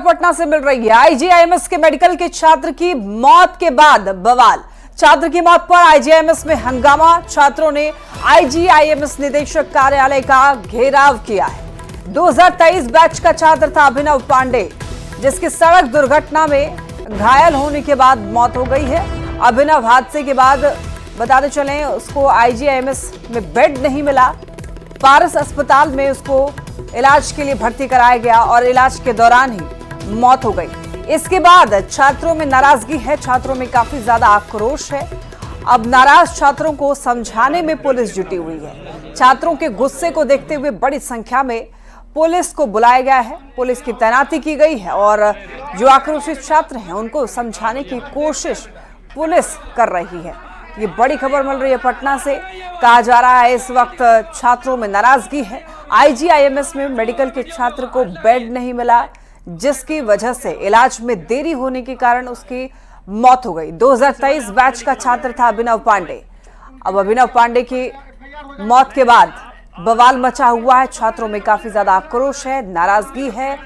पटना से मिल रही है। आईजीआईएमएस के मेडिकल के छात्र की मौत के बाद बवाल। छात्र की मौत पर आईजीआईएमएस में हंगामा। छात्रों ने आईजीआईएमएस निदेशक कार्यालय का घेराव किया है। 2023 बैच का छात्र था अभिनव पांडे, जिसकी सड़क दुर्घटना में घायल होने के बाद मौत हो गई है। अभिनव हादसे के बाद बताते चलें उसको आईजीआईएमएस में बेड नहीं मिला। पारस अस्पताल में उसको इलाज के लिए भर्ती कराया गया और इलाज के दौरान ही मौत हो गई। इसके बाद छात्रों में नाराजगी है, छात्रों में काफी ज्यादा आक्रोश है। अब नाराज छात्रों को समझाने में पुलिस जुटी हुई है। छात्रों के गुस्से को देखते हुए बड़ी संख्या में पुलिस को बुलाया गया है, पुलिस की तैनाती की गई है और जो आक्रोशित छात्र हैं उनको समझाने की कोशिश पुलिस कर रही है। ये बड़ी खबर मिल रही है पटना से। कहा जा रहा है इस वक्त छात्रों में नाराजगी है। आईजीआईएमएस में मेडिकल के छात्र को बेड नहीं मिला, जिसकी वजह से इलाज में देरी होने के कारण उसकी मौत हो गई। 2023 बैच का छात्र था अभिनव पांडे। अब अभिनव पांडे की मौत के बाद बवाल मचा हुआ है। छात्रों में काफी ज्यादा आक्रोश है, नाराजगी है।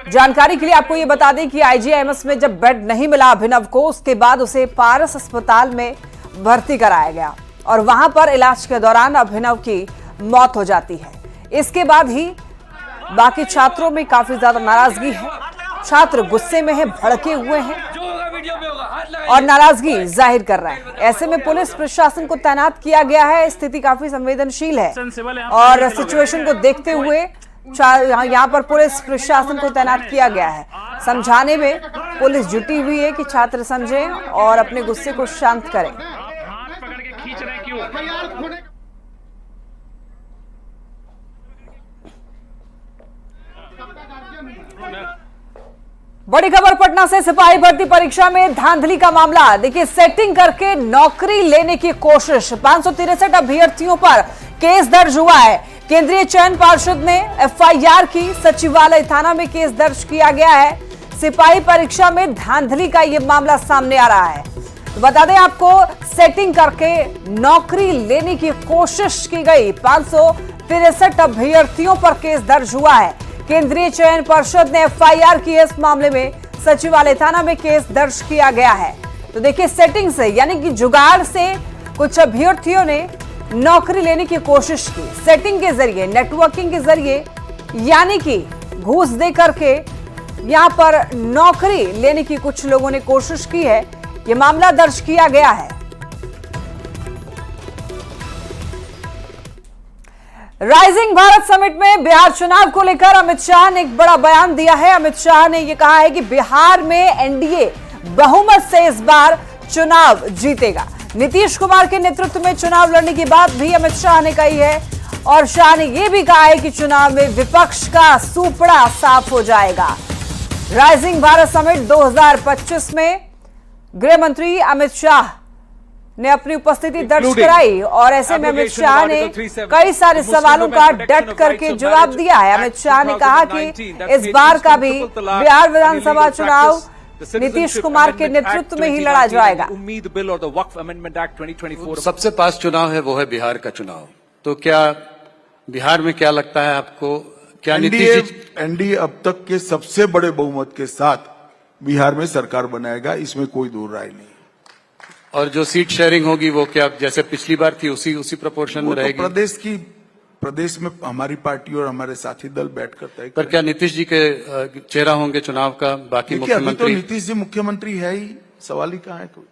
जानकारी के लिए आपको ये बता दें कि आईजीआईएमएस में जब बेड नहीं मिला अभिनव को, उसके बाद उसे पारस अस्पताल में भर्ती कराया गया और वहां पर इलाज के दौरान अभिनव की मौत हो जाती है। इसके बाद ही बाकी छात्रों में काफी ज्यादा नाराजगी है। छात्र गुस्से में है, भड़के हुए हैं और नाराजगी जाहिर कर रहा है। ऐसे में पुलिस प्रशासन को तैनात किया गया है। स्थिति काफी संवेदनशील है और सिचुएशन को देखते हुए यहाँ पर पुलिस प्रशासन को तैनात किया गया है। समझाने में पुलिस जुटी हुई है कि छात्र समझें और अपने गुस्से को शांत करें। बड़ी खबर पटना से। सिपाही भर्ती परीक्षा में धांधली का मामला। देखिए, सेटिंग करके नौकरी लेने की कोशिश। 563 अभ्यर्थियों पर केस दर्ज हुआ है। केंद्रीय चयन पार्षद ने एफआईआर की। सचिवालय थाना में केस दर्ज किया गया है। सिपाही परीक्षा में धांधली का यह मामला सामने आ रहा है। तो बता दें आपको, सेटिंग करके नौकरी लेने की कोशिश की गई। 563 अभ्यर्थियों पर केस दर्ज हुआ है। केंद्रीय चयन पर्षद ने एफआईआर की। इस मामले में सचिवालय थाना में केस दर्ज किया गया है। तो देखिए, सेटिंग से यानी कि जुगाड़ से कुछ अभ्यर्थियों ने नौकरी लेने की कोशिश की। सेटिंग के जरिए, नेटवर्किंग के जरिए, यानी कि घूस दे करके यहां पर नौकरी लेने की कुछ लोगों ने कोशिश की है। यह मामला दर्ज किया गया है। राइजिंग भारत समिट में बिहार चुनाव को लेकर अमित शाह ने एक बड़ा बयान दिया है। अमित शाह ने यह कहा है कि बिहार में एनडीए बहुमत से इस बार चुनाव जीतेगा। नीतीश कुमार के नेतृत्व में चुनाव लड़ने की बात भी अमित शाह ने कही है और शाह ने यह भी कहा है कि चुनाव में विपक्ष का सूपड़ा साफ हो जाएगा। राइजिंग भारत समिट 2025 में गृह मंत्री अमित शाह ने अपनी उपस्थिति दर्ज कराई और ऐसे में अमित शाह ने कई सारे सवालों का डट करके जवाब दिया है। अमित शाह ने कहा कि इस बार का भी बिहार विधानसभा चुनाव नीतीश कुमार के नेतृत्व में ही लड़ा जाएगा। सबसे पास चुनाव है वो है बिहार का चुनाव। तो क्या बिहार में क्या लगता है आपको, क्या एनडीए अब तक के सबसे बड़े बहुमत के साथ बिहार में सरकार बनाएगा, इसमें कोई दो राय नहीं। और जो सीट शेयरिंग होगी वो क्या जैसे पिछली बार थी उसी प्रोपोर्शन में रहेगी? प्रदेश में हमारी पार्टी और हमारे साथी दल बैठ कर तय। पर क्या नीतीश जी के चेहरा होंगे चुनाव का? बाकी मुख्यमंत्री तो नीतीश जी मुख्यमंत्री है ही, सवाल ही कहाँ है कोई।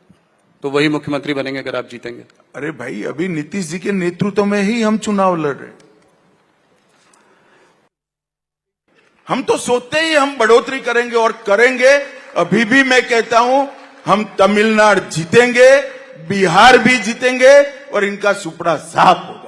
तो वही मुख्यमंत्री बनेंगे अगर आप जीतेंगे? अरे भाई, अभी नीतीश जी के नेतृत्व में ही हम चुनाव लड़ रहे। हम तो सोचते ही हम बढ़ोतरी करेंगे और करेंगे। अभी भी मैं कहता हूं, हम तमिलनाडु जीतेंगे, बिहार भी जीतेंगे और इनका सुपड़ा साफ हो जाएगा।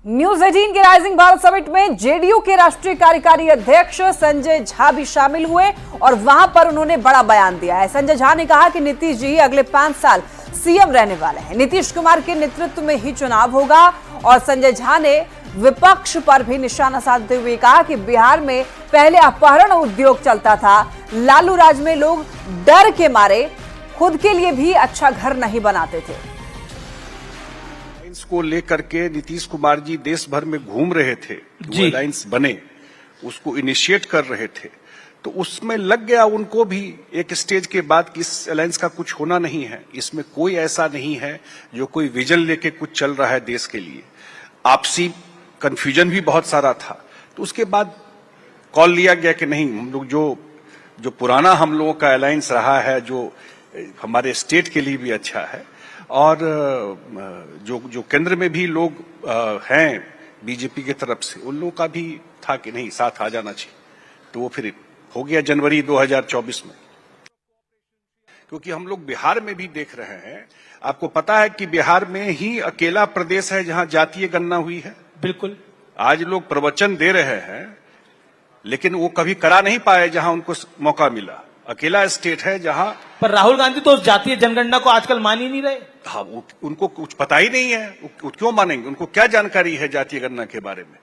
न्यूज 18 के राइजिंग भारत समिट में जेडीयू के राष्ट्रीय कार्यकारी अध्यक्ष संजय झा भी शामिल हुए और वहां पर उन्होंने बड़ा बयान दिया है। संजय झा ने कहा कि नीतीश जी अगले 5 साल सीएम रहने वाले हैं। नीतीश कुमार के नेतृत्व में ही चुनाव होगा और संजय झा ने विपक्ष पर भी निशाना साधते हुए कहा कि बिहार में पहले अपहरण उद्योग चलता था। लालू राज में लोग डर के मारे खुद के लिए भी अच्छा घर नहीं बनाते थे। अलायंस को लेकर के नीतीश कुमार जी देश भर में घूम रहे थे, वो अलायंस बने, उसको इनिशिएट कर रहे थे, तो उसमें लग गया उनको भी एक स्टेज के बाद कि इस अलायंस का कुछ होना नहीं है, इसमें कोई ऐसा नहीं है जो कोई विजन लेके कुछ चल रहा है देश के लिए। आपसी कंफ्यूजन भी बहुत सारा था, तो उसके बाद कॉल लिया गया कि नहीं, हम लोग जो पुराना हम लोगों का अलायंस रहा है, जो हमारे स्टेट के लिए भी अच्छा है, और जो केंद्र में भी लोग हैं बीजेपी की तरफ से, उन लोगों का भी था कि नहीं साथ आ जाना चाहिए, तो वो फिर हो गया जनवरी 2024 में। क्योंकि हम लोग बिहार में भी देख रहे हैं, आपको पता है कि बिहार में ही अकेला प्रदेश है जहां जातीय गणना हुई है। बिल्कुल, आज लोग प्रवचन दे रहे हैं, लेकिन वो कभी करा नहीं पाए जहां उनको मौका मिला। अकेला स्टेट है जहां, पर राहुल गांधी तो उस जातीय जनगणना को आजकल मान ही नहीं रहे। हाँ, उनको कुछ पता ही नहीं है, वो क्यों मानेंगे? उनको क्या जानकारी है जातीय गणना के बारे में?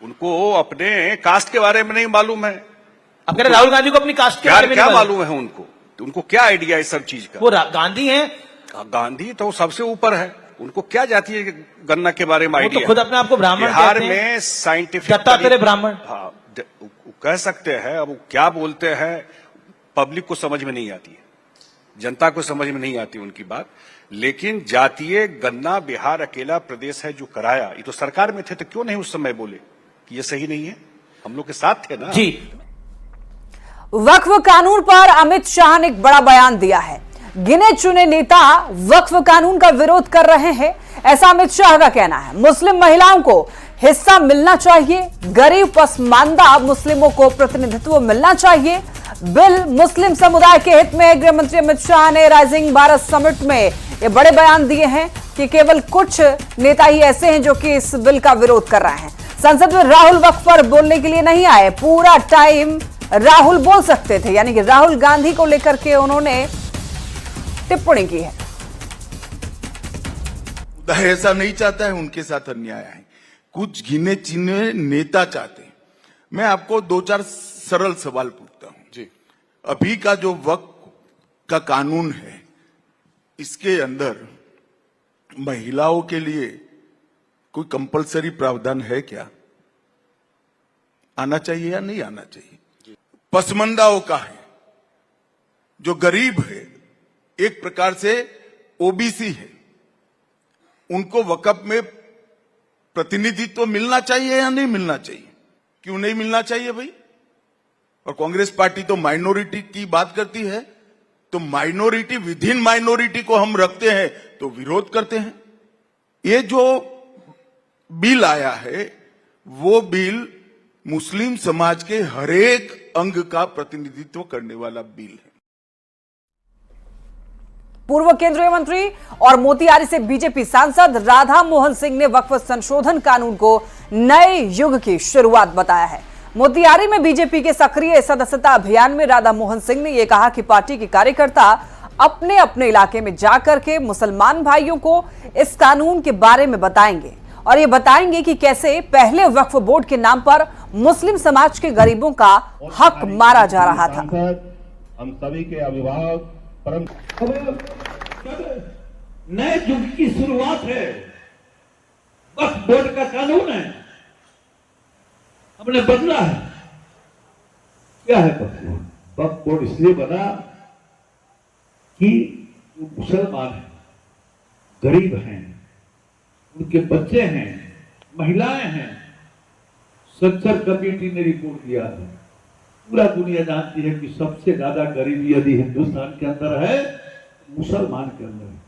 उनको अपने कास्ट के बारे में नहीं मालूम है। अब कह रहे राहुल गांधी को अपनी कास्ट के बारे में क्या मालूम है उनको? तो उनको क्या आइडिया है सब चीज का? वो गांधी हैं, गांधी तो सबसे ऊपर है, उनको क्या जातीय गणना के बारे में वो आइडिया? तो खुद अपने आप को ब्राह्मण बिहार कहते हैं। में साइंटिफिक दत्तात्रेय ब्राह्मण, हाँ, कह सकते हैं। अब वो क्या बोलते हैं पब्लिक को समझ में नहीं आती है, जनता को समझ में नहीं आती उनकी बात। लेकिन जातीय गणना बिहार अकेला प्रदेश है जो कराया। ये तो सरकार में थे, तो क्यों नहीं उस समय बोले कि ये सही नहीं है? हम लोग के साथ थे ना जी। वक्फ कानून पर अमित शाह ने एक बड़ा बयान दिया है। गिने चुने नेता वक्फ कानून का विरोध कर रहे हैं, ऐसा अमित शाह का कहना है। मुस्लिम महिलाओं को हिस्सा मिलना चाहिए, गरीब पसमानदा मुस्लिमों को प्रतिनिधित्व मिलना चाहिए। बिल मुस्लिम समुदाय के हित में। गृह मंत्री अमित शाह ने राइजिंग भारत समिट में ये बड़े बयान दिए हैं कि केवल कुछ नेता ही ऐसे हैं जो कि इस बिल का विरोध कर रहे हैं। संसद में राहुल वक्फ पर बोलने के लिए नहीं आए, पूरा टाइम राहुल बोल सकते थे, यानी कि राहुल गांधी को लेकर के उन्होंने टिप्पणी की है। ऐसा नहीं चाहता है, उनके साथ अन्याय है। कुछ गिने चुने नेता चाहते हैं। मैं आपको दो चार सरल सवाल पूछता हूं जी। अभी का जो वक्फ का कानून है, इसके अंदर महिलाओं के लिए कोई कंपलसरी प्रावधान है क्या? आना चाहिए या नहीं आना चाहिए? पसमंदाओं का है, जो गरीब है, एक प्रकार से ओबीसी है, उनको वक्फ में प्रतिनिधित्व मिलना चाहिए या नहीं मिलना चाहिए? क्यों नहीं मिलना चाहिए भाई? और कांग्रेस पार्टी तो माइनॉरिटी की बात करती है, तो माइनॉरिटी विद इन माइनॉरिटी को हम रखते हैं तो विरोध करते हैं। ये जो बिल आया है, वो बिल मुस्लिम समाज के हरेक अंग का प्रतिनिधित्व करने वाला बिल है। पूर्व केंद्रीय मंत्री और मोतिहारी से बीजेपी सांसद राधा मोहन सिंह ने वक्फ संशोधन कानून को नए युग की शुरुआत बताया है। मोतिहारी में बीजेपी के सक्रिय सदस्यता अभियान में राधा मोहन सिंह ने यह कहा कि पार्टी के कार्यकर्ता अपने अपने इलाके में जाकर के मुसलमान भाइयों को इस कानून के बारे में बताएंगे और ये बताएंगे कि कैसे पहले वक्फ बोर्ड के नाम पर मुस्लिम समाज के गरीबों का हक मारा जा रहा था। हम सभी के अभिभावक नए युग की शुरुआत है। वक्फ बोर्ड का कानून है, हमने बदला है। क्या है वक्फ बोर्ड? वक्फ बोर्ड इसलिए बना कि जो मुसलमान हैं, गरीब हैं, उनके बच्चे हैं, महिलाएं हैं। सच्चर कमेटी ने रिपोर्ट दिया है, पूरा दुनिया जानती है कि सबसे ज्यादा गरीबी यदि हिंदुस्तान के अंदर है, मुसलमान के अंदर है।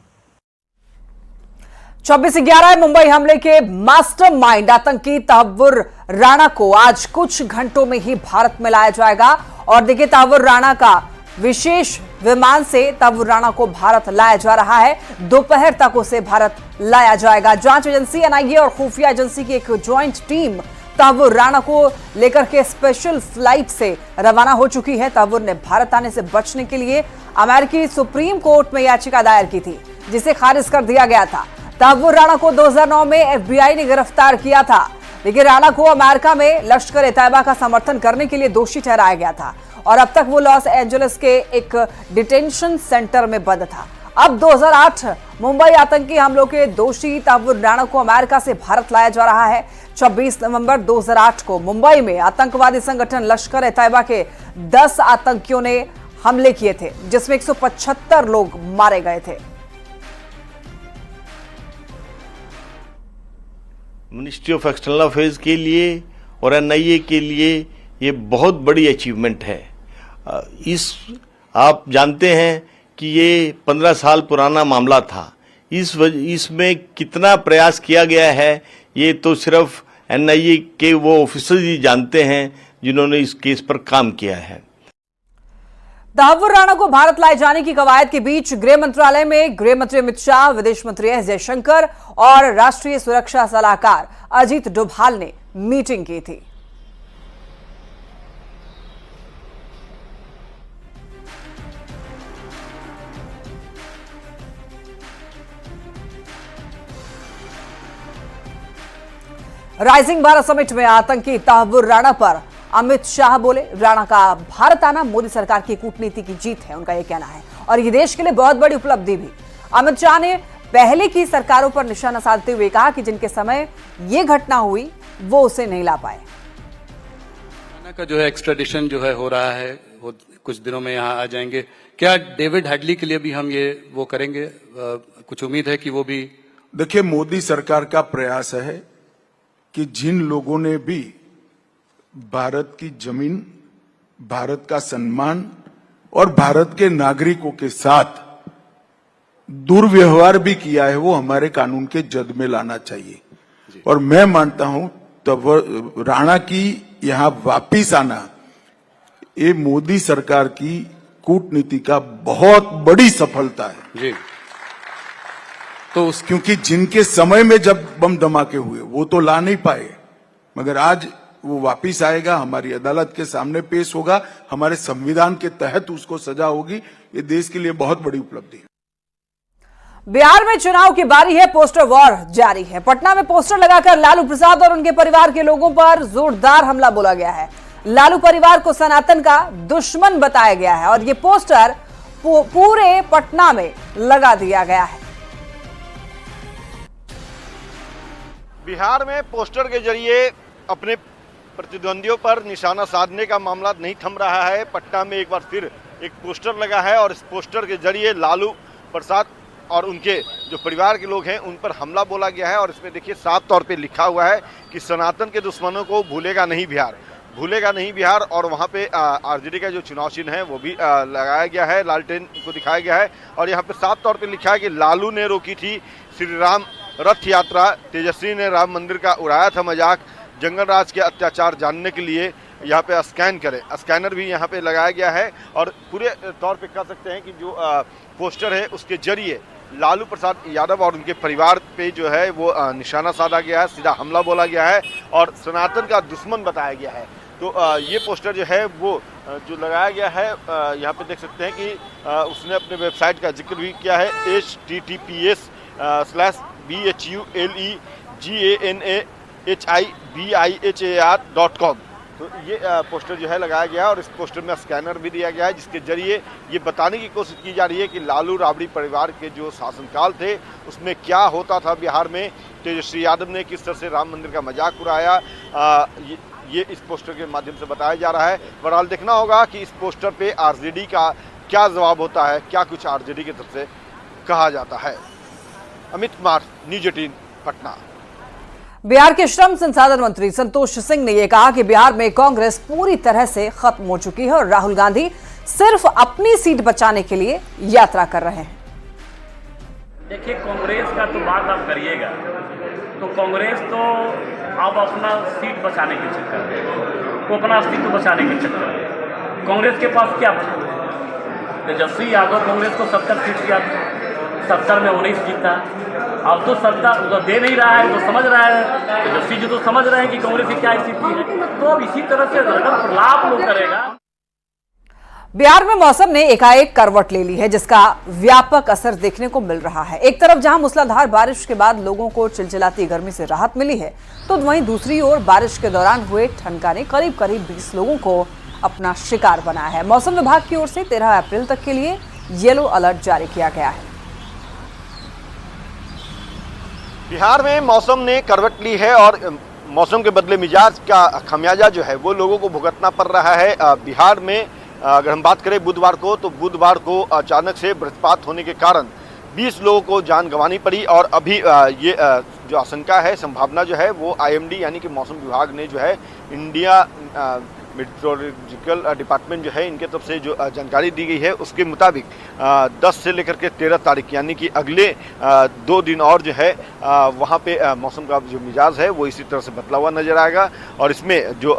24/11 मुंबई हमले के मास्टरमाइंड आतंकी तहव्वुर राणा को आज कुछ घंटों में ही भारत में लाया जाएगा। और देखिए, तहव्वुर राणा का विशेष विमान से तहव्वुर राणा को भारत लाया जा रहा है। दोपहर तक उसे भारत लाया जाएगा। जांच एजेंसी एनआईए और खुफिया एजेंसी की एक ज्वाइंट टीम तहव्वुर राणा को लेकर के स्पेशल फ्लाइट से रवाना हो चुकी है। तहव्वुर ने भारत आने से बचने के लिए अमेरिकी सुप्रीम कोर्ट में याचिका दायर की थी, जिसे खारिज कर दिया गया था। तहव्वुर राणा को 2009 में एफबीआई ने गिरफ्तार किया था, लेकिन राणा को अमेरिका में लश्कर-ए-तैयबा का समर्थन करने के लिए दोषी ठहराया गया था और अब तक वो लॉस एंजलिस के एक डिटेंशन सेंटर में बंद था। अब 2008 मुंबई आतंकी हमलों के दोषी तहव्वुर राणा को अमेरिका से भारत लाया जा रहा है। 26 नवंबर 2008 को मुंबई में आतंकवादी संगठन लश्कर ए तैयबा के 10 आतंकियों ने हमले किए थे, जिसमें 175 लोग मारे गए थे। मिनिस्ट्री ऑफ एक्सटर्नल अफेयर्स के लिए और एनआईए के लिए ये बहुत बड़ी अचीवमेंट है। आप जानते हैं कि ये 15 साल पुराना मामला था। इसमें कितना प्रयास किया गया है ये तो सिर्फ एनआईए के वो ऑफिसर ही जानते हैं जिन्होंने इस केस पर काम किया है। तहव्वुर राणा को भारत लाए जाने की कवायद के बीच गृह मंत्रालय में गृह मंत्री अमित शाह, विदेश मंत्री एस जयशंकर और राष्ट्रीय सुरक्षा सलाहकार अजीत डोभाल ने मीटिंग की थी। राइजिंग भारत समिट में आतंकी तहव्वुर राणा पर अमित शाह बोले, राणा का भारत आना मोदी सरकार की कूटनीति की जीत है, उनका यह कहना है, और ये देश के लिए बहुत बड़ी उपलब्धि भी। अमित शाह ने पहले की सरकारों पर निशाना साधते हुए कहा कि जिनके समय ये घटना हुई वो उसे नहीं ला पाए। राणा का जो है एक्स्ट्राडिशन जो है हो रहा है, वो कुछ दिनों में यहाँ आ जाएंगे। क्या डेविड हेडली के लिए भी हम ये वो करेंगे? कुछ उम्मीद है कि वो भी? देखिए, मोदी सरकार का प्रयास है कि जिन लोगों ने भी भारत की जमीन, भारत का सम्मान और भारत के नागरिकों के साथ दुर्व्यवहार भी किया है, वो हमारे कानून के जद में लाना चाहिए। और मैं मानता हूं तब राणा की यहां वापिस आना ये मोदी सरकार की कूटनीति का बहुत बड़ी सफलता है जी। तो क्योंकि जिनके समय में जब बम धमाके हुए वो तो ला नहीं पाए, मगर आज वो वापिस आएगा, हमारी अदालत के सामने पेश होगा, हमारे संविधान के तहत उसको सजा होगी। ये देश के लिए बहुत बड़ी उपलब्धि है। बिहार में चुनाव की बारी है, पोस्टर वॉर जारी है। पटना में पोस्टर लगाकर लालू प्रसाद और उनके परिवार के लोगों पर जोरदार हमला बोला गया है। लालू परिवार को सनातन का दुश्मन बताया गया है और ये पोस्टर पूरे पटना में लगा दिया गया है। बिहार में पोस्टर के जरिए अपने प्रतिद्वंदियों पर निशाना साधने का मामला नहीं थम रहा है। पटना में एक बार फिर एक पोस्टर लगा है और इस पोस्टर के जरिए लालू प्रसाद और उनके जो परिवार के लोग हैं उन पर हमला बोला गया है। और इसमें देखिए साफ तौर पे लिखा हुआ है कि सनातन के दुश्मनों को भूलेगा नहीं बिहार, भूलेगा नहीं बिहार। और वहाँ पे आरजेडी का जो चुनाव चिन्ह है वो भी लगाया गया है, लालटेन को दिखाया गया है। और यहाँ पे साफ तौर पे लिखा है कि लालू ने रोकी थी श्री राम रथ यात्रा, तेजस्वी ने राम मंदिर का उड़ाया था मजाक, जंगल राज के अत्याचार जानने के लिए यहाँ पे स्कैन करें। स्कैनर भी यहाँ पे लगाया गया है और पूरे तौर पे कह सकते हैं कि जो पोस्टर है उसके जरिए लालू प्रसाद यादव और उनके परिवार पे जो है वो निशाना साधा गया है, सीधा हमला बोला गया है और सनातन का दुश्मन बताया गया है। तो ये पोस्टर जो है वो जो लगाया गया है यहाँ पे देख सकते हैं कि उसने अपने वेबसाइट का जिक्र भी किया है, https://BHULEGANAHIBIHAR.com। तो ये पोस्टर जो है लगाया गया है और इस पोस्टर में स्कैनर भी दिया गया है जिसके जरिए ये बताने की कोशिश की जा रही है कि लालू राबड़ी परिवार के जो शासनकाल थे उसमें क्या होता था बिहार में, तेजस्वी यादव ने किस तरह से राम मंदिर का मजाक उड़ाया, ये इस पोस्टर के माध्यम से बताया जा रहा है। बहरहाल देखना होगा कि इस पोस्टर पे आरजेडी का क्या जवाब होता है, क्या कुछ आरजेडी की तरफ से कहा जाता है। अमित कुमार, न्यूज 18 पटना। बिहार के श्रम संसाधन मंत्री संतोष सिंह ने यह कहा कि बिहार में कांग्रेस पूरी तरह से खत्म हो चुकी है और राहुल गांधी सिर्फ अपनी सीट बचाने के लिए यात्रा कर रहे हैं। देखिए, कांग्रेस का तो बात आप करिएगा तो कांग्रेस तो अब अपना सीट बचाने के चक्कर में, वो अपना अस्तित्व बचाने के चक्कर में, कांग्रेस के पास क्या था? तेजस्वी यादव कांग्रेस को 70 सीट किया, 70 में 19 जीता। अब तो सत्ता तो दे नहीं रहा है, तो समझ रहा है तेजस्वी जी, तो समझ रहे हैं कि कांग्रेस की क्या स्थिति है। तो अब इसी तरह से रगड़ प्रलाप लोग करेगा। बिहार में मौसम ने एकाएक करवट ले ली है जिसका व्यापक असर देखने को मिल रहा है। एक तरफ जहां मूसलाधार बारिश के बाद लोगों को चिलचिलाती गर्मी से राहत मिली है, तो वहीं दूसरी ओर बारिश के दौरान हुए ठनका ने करीब 20 लोगों को अपना शिकार बनाया है। मौसम विभाग की ओर से 13 अप्रैल तक के लिए येलो अलर्ट जारी किया गया है। बिहार में मौसम ने करवट ली है और मौसम के बदले मिजाज का खमियाजा जो है वो लोगों को भुगतना पड़ रहा है। बिहार में अगर हम बात करें बुधवार को, तो बुधवार को अचानक से वज्रपात होने के कारण 20 लोगों को जान गंवानी पड़ी और अभी ये जो आशंका है, संभावना जो है वो आईएमडी यानी कि मौसम विभाग ने जो है इंडिया मेट्रोलॉजिकल डिपार्टमेंट जो है इनके तरफ से जो जानकारी दी गई है उसके मुताबिक 10 से लेकर के 13 तारीख यानी कि अगले 2 दिन और जो है वहाँ पे मौसम का जो मिजाज है वो इसी तरह से बदला हुआ नजर आएगा। और इसमें जो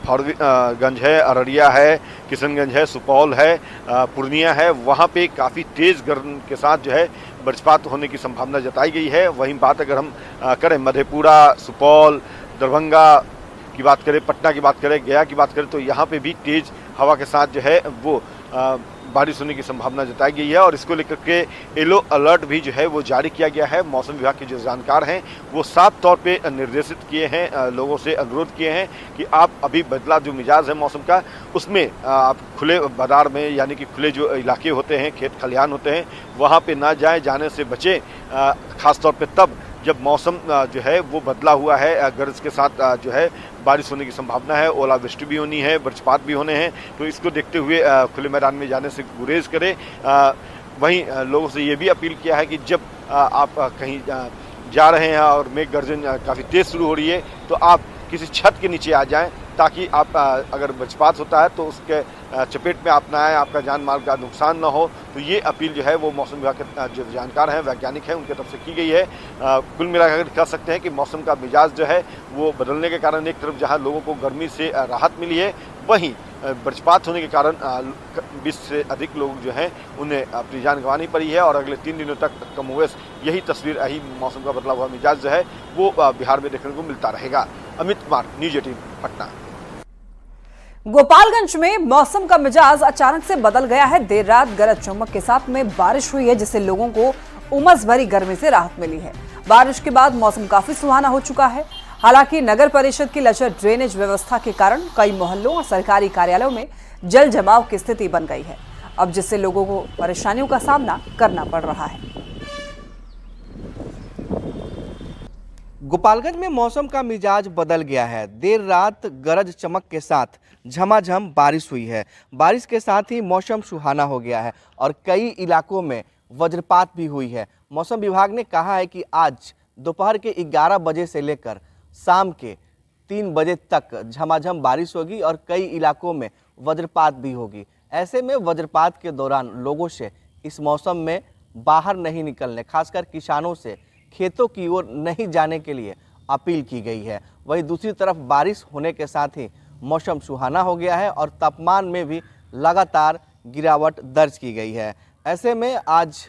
फारबिसगंज है, अररिया है, किशनगंज है, सुपौल है, पूर्णिया है, वहाँ पे काफ़ी तेज़ गर्म के साथ जो है वज्रपात होने की संभावना जताई गई है। वहीं बात अगर हम करें मधेपुरा, सुपौल, दरभंगा की बात करें, पटना की बात करें, गया की बात करें, तो यहाँ पे भी तेज़ हवा के साथ जो है वो बारिश होने की संभावना जताई गई है। और इसको लेकर के येलो अलर्ट भी जो है वो जारी किया गया है। मौसम विभाग के जो जानकार हैं वो साफ तौर पे निर्देशित किए हैं, लोगों से अनुरोध किए हैं कि आप अभी बदला जो मिजाज है मौसम का उसमें आप खुले बाजार में यानी कि खुले जो इलाके होते हैं, खेत खलिहान होते हैं, वहाँ पे ना जाएं, जाने से बचें। ख़ास तौर पे तब जब मौसम जो है वो बदला हुआ है, गरज के साथ जो है बारिश होने की संभावना है, ओलावृष्टि भी होनी है, वज्रपात भी होने हैं। तो इसको देखते हुए खुले मैदान में जाने से गुरेज करें। वहीं लोगों से ये भी अपील किया है कि जब आप कहीं जा रहे हैं और मेघ गर्जन काफ़ी तेज़ शुरू हो रही है तो आप किसी छत के नीचे आ जाएं ताकि आप अगर वज्रपात होता है तो उसके चपेट में आप ना आए, आपका जान माल का नुकसान ना हो। तो ये अपील जो है वो मौसम विभाग के जो जानकार हैं, वैज्ञानिक हैं, उनके तरफ से की गई है। कुल मिलाकर कह सकते हैं कि मौसम का मिजाज जो है वो बदलने के कारण एक तरफ जहां लोगों को गर्मी से राहत मिली है, वहीं वज्रपात होने के कारण 20 से अधिक लोग जो हैं उन्हें अपनी जान गंवानी पड़ी है। और अगले 3 दिनों तक कमोवेश यही तस्वीर, यही मौसम का बदला हुआ मिजाज जो है वो बिहार में देखने को मिलता रहेगा। अमित कुमार, न्यूज 18 पटना। गोपालगंज में मौसम का मिजाज अचानक से बदल गया है। देर रात गरज चमक के साथ में बारिश हुई है जिससे लोगों को उमस भरी गर्मी से राहत मिली है। बारिश के बाद मौसम काफी सुहाना हो चुका है। हालांकि नगर परिषद की लचर ड्रेनेज व्यवस्था के कारण कई मोहल्लों और सरकारी कार्यालयों में जल जमाव की स्थिति बन गई है, अब जिससे लोगों को परेशानियों का सामना करना पड़ रहा है। गोपालगंज में मौसम का मिजाज बदल गया है। देर रात गरज चमक के साथ झमाझम बारिश हुई है। बारिश के साथ ही मौसम सुहाना हो गया है और कई इलाकों में वज्रपात भी हुई है। मौसम विभाग ने कहा है कि आज दोपहर के 11 बजे से लेकर शाम के 3 बजे तक झमाझम बारिश होगी और कई इलाकों में वज्रपात भी होगी। ऐसे में वज्रपात के दौरान लोगों से इस मौसम में बाहर नहीं निकलने, खासकर किसानों से खेतों की ओर नहीं जाने के लिए अपील की गई है। वहीं दूसरी तरफ बारिश होने के साथ ही मौसम सुहाना हो गया है और तापमान में भी लगातार गिरावट दर्ज की गई है। ऐसे में आज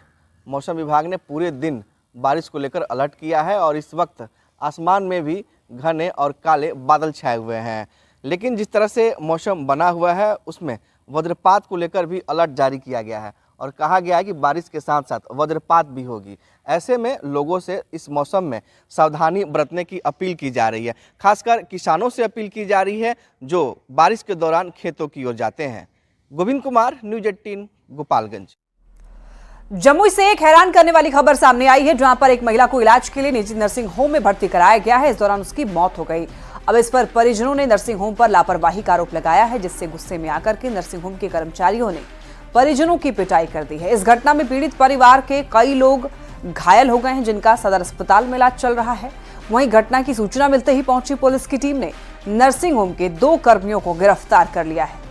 मौसम विभाग ने पूरे दिन बारिश को लेकर अलर्ट किया है और इस वक्त आसमान में भी घने और काले बादल छाए हुए हैं। लेकिन जिस तरह से मौसम बना हुआ है उसमें वज्रपात को लेकर भी अलर्ट जारी किया गया है और कहा गया है कि बारिश के साथ साथ वज्रपात भी होगी। ऐसे में लोगों से इस मौसम में सावधानी बरतने की अपील की जा रही है। खासकर किसानों से अपील की जा रही है जो बारिश के दौरान खेतों की ओर जाते हैं। गोविंद कुमार, न्यूज 18 गोपालगंज। जमुई से एक हैरान करने वाली खबर सामने आई है, जहां पर एक महिला को इलाज के लिए निजी नर्सिंग होम में भर्ती कराया गया है। इस दौरान उसकी मौत हो गई। अब इस पर परिजनों ने नर्सिंग होम पर लापरवाही का आरोप लगाया है, जिससे गुस्से में आकर के नर्सिंग होम के कर्मचारियों ने परिजनों की पिटाई कर दी है। इस घटना में पीड़ित परिवार के कई लोग घायल हो गए हैं, जिनका सदर अस्पताल में इलाज चल रहा है। वहीं घटना की सूचना मिलते ही पहुंची पुलिस की टीम ने नर्सिंग होम के 2 कर्मियों को गिरफ्तार कर लिया है।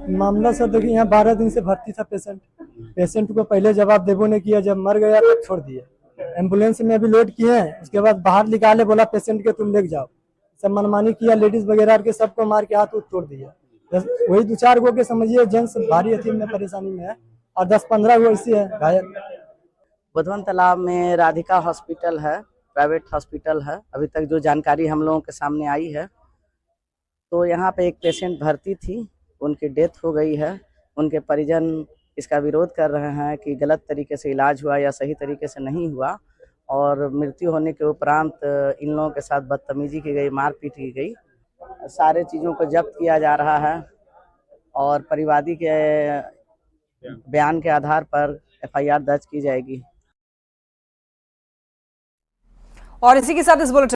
मामला सर देखिए, यहाँ 12 दिन से भर्ती था पेशेंट को पहले जवाब देवो ने किया, जब मर गया तब छोड़ दिया। एम्बुलेंस में अभी लोड किए हैं, उसके बाद बाहर निकाले, बोला पेशेंट के तुम ले जाओ। सब मनमानी किया, लेडीज वगैरह के सबको मार के हाथ तोड़ दिया। वही 2-4 गो के समझिए जेंट्स भारी अथी में परेशानी में है और 10-15 गो ऐसी है घायल। बुधवन तालाब में राधिका हॉस्पिटल है, प्राइवेट हॉस्पिटल है। अभी तक जो जानकारी हम लोगों के सामने आई है तो यहाँ पे एक पेशेंट भर्ती थी, उनकी डेथ हो गई है। उनके परिजन इसका विरोध कर रहे हैं कि गलत तरीके से इलाज हुआ या सही तरीके से नहीं हुआ और मृत्यु होने के उपरांत इन लोगों के साथ बदतमीजी की गई, मारपीट की गई। सारे चीज़ों को जब्त किया जा रहा है और परिवादी के बयान के आधार पर FIR दर्ज की जाएगी। और इसी के साथ इस बुलेटिन